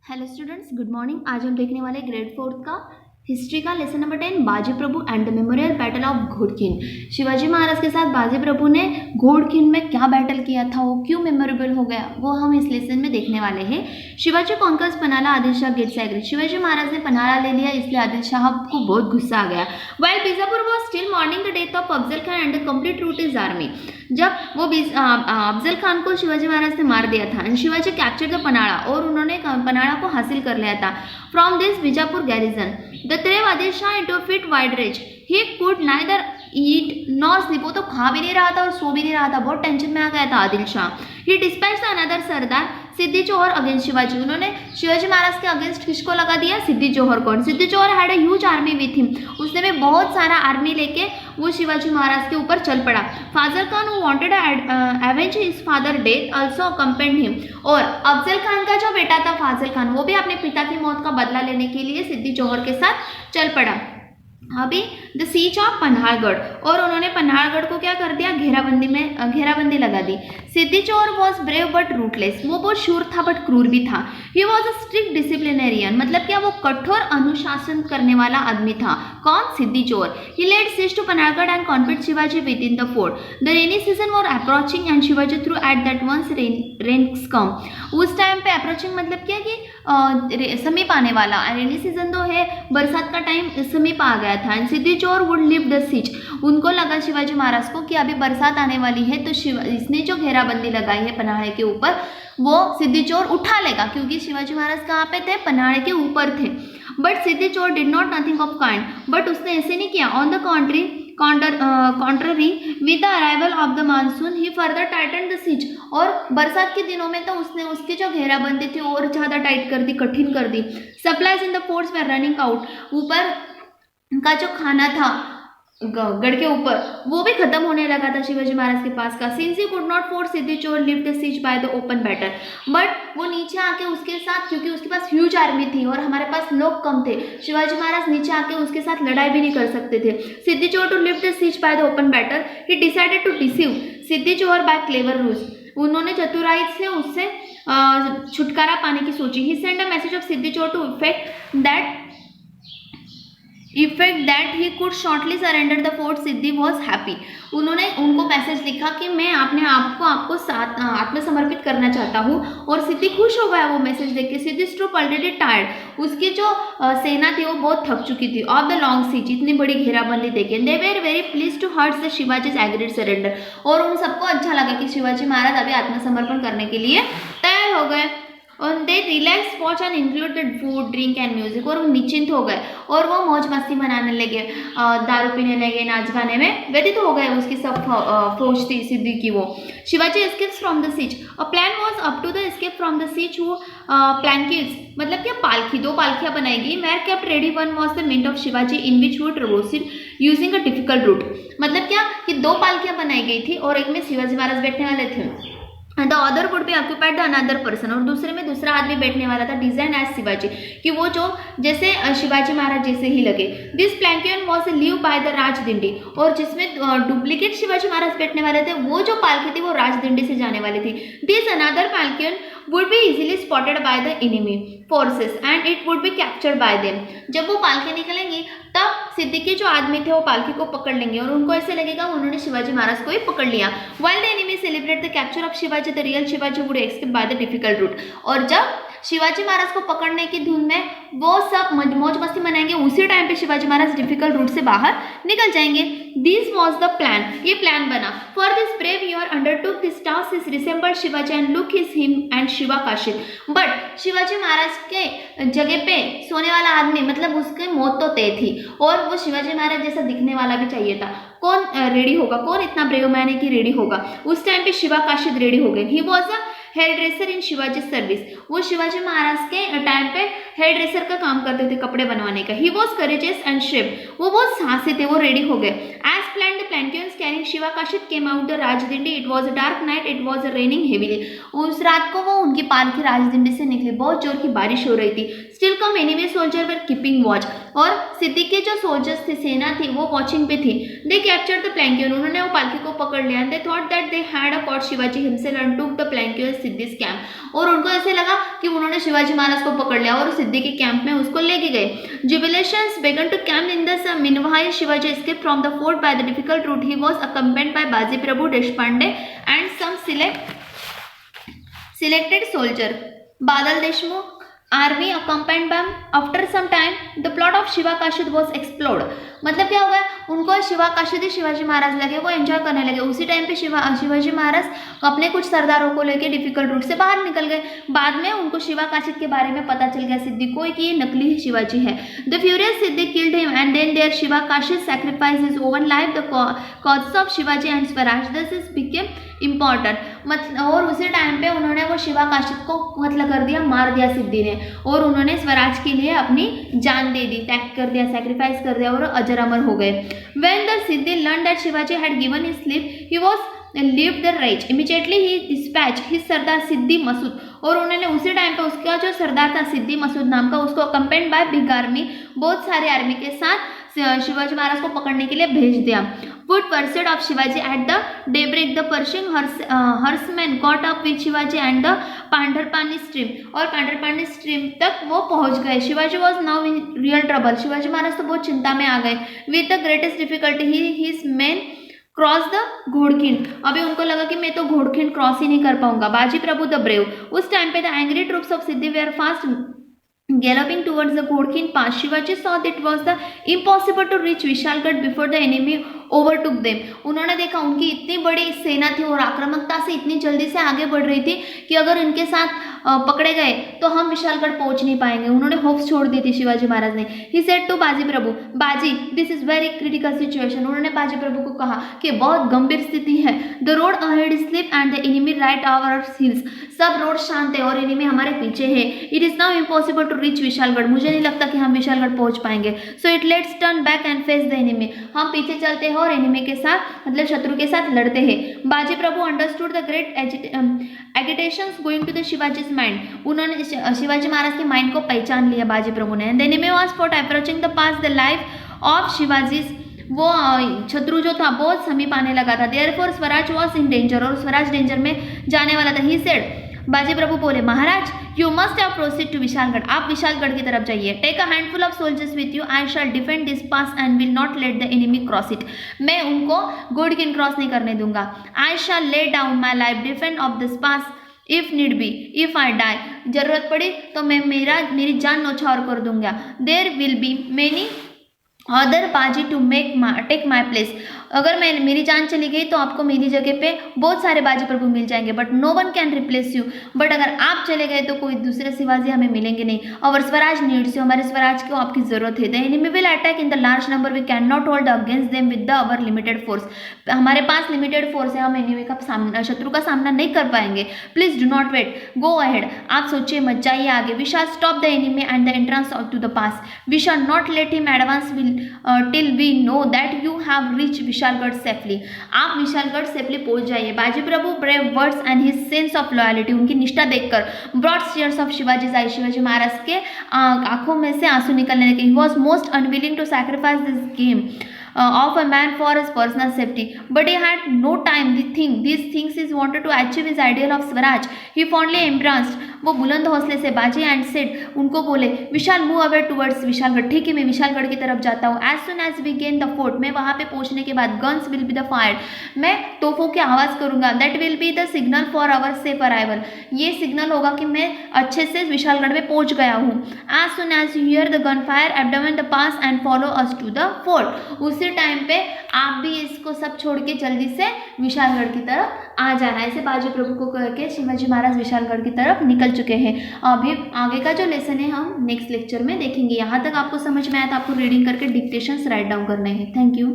Hello students, good morning. आज हम देखने वाले ग्रेड 4 का हिस्ट्री का lesson number 10 Baji Prabhu and the memorial battle of Ghodkhind. Shivaji Maharaj के साथ बाजी प्रभु ने घोड़खिन में क्या बैटल किया था, वो क्यों मेमोरेबल हो गया, वो हम इस लेसन में देखने वाले हैं। Shivaji conquers Panhala, Adil Shah gets angry. Shivaji Maharaj ने पनाला ले लिया, इसलिए आदिल शाह को बहुत गुस्सा आ गया। While Bijapur was still mourning the death of Afzal Khan and the complete rout is army. जब वो अफजल खान को शिवाजी महाराज ने मार दिया था and Shivaji capture the Panhala, और उन्होंने पनाड़ा को हासिल कर लिया था। From this Bijapur garrison the threw Adil Shah into fit wide rage, he could neither eat nor sleep. वो तो खा भी नहीं रहा था और सो भी नहीं रहा था, बहुत टेंशन में आ गया था आदिल शाह। ही डिस्पैच्ड अनदर सरदार सिद्धि जोहर अगेंस्ट शिवाजी। उन्होंने शिवाजी महाराज के अगेंस्ट किसको लगा दिया? सिद्धि जोहर को। Siddi Johar had a huge army with him. उसने भी बहुत सारा आर्मी लेके वो शिवाजी महाराज के ऊपर चल पड़ा। Fazal Khan who wanted avenge his father death also accompanied him. और अफजल खान का जो बेटा था फाजल खान, वो भी अपने पिता की मौत का बदला लेने के लिए सिद्धि जोहर के साथ चल पड़ा। अभी द सीज ऑफ पन्हाड़गढ़, और उन्होंने पन्हाड़गढ़ को क्या कर दिया? घेराबंदी लगा दी। सिद्धि जोहर वॉज ब्रेव बट रूटलेस। वो बहुत शूर था बट क्रूर भी था। ही वॉज अ स्ट्रिक्ट डिसिप्लिनेरियन, मतलब क्या वो कठोर अनुशासन करने वाला आदमी था। कौन? Siddi Johar. He laid siege to Panhalgad and confined Shivaji within the fort. The rainy season was approaching and Shivaji through at that once rains come. उस टाइम पे अप्रोचिंग मतलब क्या कि समीप आने वाला। रेनी सीजन तो है, बरसात का टाइम समीप आ गया था। And Siddi Johar would leave the siege. उनको लगा शिवाजी महाराज को कि अभी बरसात आने वाली है, तो इसने जो घेराबंदी लगाई है पन्हाड़े के ऊपर, वो सिद्धि जोहर उठा लेगा, क्योंकि शिवाजी महाराज कहाँ पे थे? पन्हाड़े के ऊपर थे। But Siddhi Johar did not nothing of kind. But उसने ऐसे नहीं किया। On the contrary, with the arrival of the monsoon, he further tightened the siege। और बरसात के दिनों में तो उसने उसकी जो घेराबंदी थी और ज़्यादा टाइट कर दी, कठिन कर दी। Supplies in the forts were running out. ऊपर का जो खाना था गढ़ के ऊपर, वो भी खत्म होने लगा था शिवाजी महाराज के पास का। Since he could not force Siddi Johar leave the siege by the open battle, but वो नीचे आके उसके साथ, क्योंकि उसके पास ह्यूज आर्मी थी और हमारे पास लोग कम थे, शिवाजी महाराज नीचे आके उसके साथ लड़ाई भी नहीं कर सकते थे। Siddi Johar to leave the siege by the open battle, he decided to deceive Siddi Johar by clever rules. उन्होंने चतुराई से उससे छुटकारा पाने की सोची। He send a message of Siddi Johar to effect that he could shortly surrender the fort. Siddi was happy. उन्होंने उनको मैसेज लिखा कि मैं अपने आप को आपको साथ आत्मसमर्पित करना चाहता हूँ, और सिद्धि खुश हो गया वो मैसेज देख के। सिद्धि ट्रूप ऑलरेडी टायर्ड, उसकी जो सेना थी वो बहुत थक चुकी थी। ऑफ द लॉन्ग सीज, इतनी बड़ी घेराबंदी देखे। They were very pleased to hear the Shivaji's agreed surrender. और उन सबको अच्छा लगा कि शिवाजी महाराज अभी आत्मसमर्पण करने के लिए तैयार हो गए। और they relax watch and included food drink and music. और वो निश्चिंत हो गए और वो मौज मस्ती मनाने लगे, दारू पीने लगे, नाच गाने में व्यतीत हो गए। उसकी सब फौज थी सिद्धि की वो। Shivaji escapes from the siege. A plan was up to the escape from the siege who palanquins, मतलब क्या पालकी, 2 पालकियां बनाई गई। Were kept ready, one was the meant of Shivaji in which would proceed using a difficult route. मतलब क्या कि 2 पालकियां बनाई गई थी और एक में शिवाजी महाराज बैठने वाले थे। The other would be occupied the another person, और दूसरे में दूसरा आदमी बैठने वाला था। डिजाइन एज शिवाजी, कि वो जो जैसे शिवाजी महाराज जैसे ही लगे। This palanquin was leave by the Rajdindi, और जिसमें डुप्लीकेट शिवाजी महाराज बैठने वाले थे, वो जो पालकी थी वो राजदिंडी से जाने वाली थी। This another palanquin would be easily spotted by the enemy forces and it would be captured by them। जब वो पालकी निकलेंगी तब सिद्धि के जो आदमी थे वो पालकी को पकड़ लेंगे और उनको ऐसे लगेगा उन्होंने शिवाजी महाराज को ही पकड़ लिया। While the enemy celebrate the capture of Shivaji, the real Shivaji would escape by the difficult route। और जब शिवाजी महाराज को पकड़ने की धुन में वो सब मौज मस्ती मनाएंगे, उसी टाइम पे शिवाजी महाराज डिफिकल्ट रूट से बाहर निकल जाएंगे। दिस वॉज द प्लान, ये प्लान बना। For this brave your undertook this task is resembled Shivaji and look is him and Shiva Kashid. But Shivaji Maharaj के जगह पे सोने वाला आदमी, मतलब उसकी मौत तो तय थी और वो शिवाजी महाराज जैसा दिखने वाला भी चाहिए था। कौन रेडी होगा? कौन इतना ब्रेव मैन है कि रेडी होगा? उस टाइम पे शिवा काशिद रेडी हो गए। He was a hairdresser in Shivaji service. वो शिवाजी महाराज के टाइम पे हेयर ड्रेसर का काम करते थे, कपड़े बनवाने का। He was courageous and Shiva, वो बहुत साहसी थे, वो रेडी हो गए। As plan the palanquins carrying Shiva Kashid came out the Rajdindi. It was a dark night, it was raining heavily. उस रात को वो उनकी पालकी राजदिंडी से निकली, बहुत जोर की बारिश हो रही थी। स्टिल कम एनिमी सोल्जर वर कीपिंग वॉच, और सिद्दी के जो सोल्जर्स थे, सेना थी, वो वॉचिंग पे थी। दे कैप्चर द प्लैंक्यून, उन्होंने वो पालकी को पकड़ लिया। They thought that they had a caught Shivaji himself and took the palanquin Siddi's camp, और उनको ऐसे लगा कि उन्होंने शिवाजी महाराज को पकड़ लिया और सिद्दी के कैंप में उसको लेके गए। जुबिलेशंस began to camp in the sun. Meanwhile, Shivaji escaped from the fort by the difficult route. He was accompanied by Baji Prabhu Deshpande and some selected soldier. Badal Deshmukh army accompanied them. After some time, the plot of Shiva Kashid was explored. मतलब क्या हुआ, उनको शिवा काशिद शिवाजी महाराज लगे, वो enjoy करने लगे। उसी time पे शिवाजी महाराज अपने कुछ सरदारों को लेके डिफिकल्ट रूट से बाहर निकल गए। बाद में उनको शिवा काशिद के बारे में पता चल गया सिद्दी को कि ये नकली शिवाजी है। The furious Siddi killed him and then there Shiva Kashid sacrifice his own life the cause of Shivaji and Swaraj, this is became important. मतलब और उसी टाइम पे उन्होंने वो शिवा काशिद को कत्ल कर दिया, मार दिया सिद्दी ने, और उन्होंने स्वराज के लिए अपनी जान दे दी, त्याग कर दिया, सैक्रिफाइस कर दिया और अजर अमर हो गए। When the Siddhi learned that Shivaji had given his slip, he was lived the rage. Immediately he dispatched his सरदार सिद्दी मसूद, और उन्होंने उसी टाइम पे उसका जो सरदार था सिद्दी मसूद नाम का, उसको accompanied by big army, बहुत सारे आर्मी के साथ शिवाजी महाराज को पकड़ने के लिए भेज दिया। Put pursuit of Shivaji at the daybreak, the pursuing horsemen caught up with Shivaji and the पांढरपानी stream, और पांढरपानी stream तक वो पहुंच गए। Shivaji was now in real trouble, Shivaji Maharaj तो बहुत चिंता में आ गए। With the greatest difficulty his men cross the Ghodkhind, अभी उनको लगा कि मैं तो घोड़खिंड क्रॉस ही नहीं कर पाऊंगा। बाजी प्रभु द ब्रेव, उस टाइम पे the angry troops of Siddi were fast galloping towards the Ghodkin pass. Shivaji saw that it was the impossible to reach Vishalgarh before the enemy overtook them. उन्होंने देखा उनकी इतनी बड़ी सेना थी और आक्रामकता से इतनी जल्दी से आगे बढ़ रही थी कि अगर इनके साथ पकड़े गए तो हम विशालगढ़ पहुंच नहीं पाएंगे। उन्होंने होप्स छोड़ दी थी शिवाजी महाराज ने। ही सेड टू बाजी प्रभु, बाजी this is very critical situation, उन्होंने बाजी प्रभु को कहा कि बहुत गंभीर स्थिति है। The road ahead is slip and the enemy right our hills, सब रोड शांत है और एनिमी हमारे पीछे है। It is now impossible to reach Vishalgad, मुझे नहीं लगता कि हम विशालगढ़ पहुंच पाएंगे। So it let's turn back and face the enemy, हम पीछे चलते हैं और एनिमी के साथ मतलब शत्रु के साथ लड़ते हैं। Baji Prabhu understood the great agitations going to the Shivaji's mind, उन्होंने शिवाजी महाराज के माइंड को पहचान लिया बाजी प्रभु ने। The enemy was for approaching the pass the life of Shivaji's, वो शत्रु जो था बहुत समीप आने लगा था। Therefore Swaraj was in danger, और स्वराज डेंजर में जाने वाला था। ही सेड, बाजी प्रभु बोले, Maharaj you must have proceed to Vishalgad, आप विशालगढ़ की तरफ जाइए। Take a handful of soldiers with you, I shall defend this pass and will not let the enemy cross it, मैं उनको घोड़किन क्रॉस नहीं करने दूंगा। I shall lay down my life defend of this pass if need be, if I die, जरूरत पड़ी तो मैं मेरी जान न्यौछावर कर दूंगा। There will be many other Baji to take my place, अगर मैं मेरी जान चली गई तो आपको मेरी जगह पे बहुत सारे बाजी प्रभु मिल जाएंगे, but no one can replace you, but अगर आप चले गए तो कोई दूसरे शिवाजी हमें मिलेंगे नहीं। और स्वराज नीड्स यू, हमारे स्वराज को आपकी जरूरत है। The enemy will attack in the large number, we can not hold against them with the our limited force, हमारे पास लिमिटेड फोर्स है, हम एनिमी का सामना शत्रु का सामना नहीं कर पाएंगे। Please do not wait, go ahead, आप सोचिए मत, जाइए आगे। We shall stop the enemy and the entrance to the pass, we shall not let him advance till we know that you have reach Vishalgad safely, आप Vishalgad safely पहुंच जाइए। Baji Prabhu brave words and his sense of loyalty, उनकी निष्ठा देखकर brought tears of Shivaji eye, Shivaji Maharaj के आंखों में से आंसू निकलने लगे। He was most unwilling to sacrifice this game of a man for his personal safety, but he had no time these things he wanted to achieve his ideal of Swaraj. He fondly embraced, वो बुलंद हौसले से बाजी and said, उनको बोले, Vishal move away towards Vishalgad, ठीक है मैं विशालगढ़ की तरफ जाता हूँ। As soon as we gain the fort, मैं वहाँ पे पहुँचने के बाद guns will be the fire, मैं तोपों की आवाज़ करूँगा। That will be the signal for our safe arrival, ये सिग्नल होगा कि मैं अच्छे से विशालगढ़ में पहुँच गया हूँ। As soon as you hear the gun fire abandon the pass and follow us to the fort, उसी टाइम पे आप भी इसको सब छोड़ के जल्दी से विशालगढ़ की तरफ आ जाना। ऐसे बाजी प्रभु को करके शिवाजी महाराज विशालगढ़ की तरफ निकल चुके हैं। अभी आगे का जो लेसन है हम नेक्स्ट लेक्चर में देखेंगे। यहाँ तक आपको समझ में आया तो आपको रीडिंग करके डिक्टेशंस राइट डाउन करने हैं। Thank you.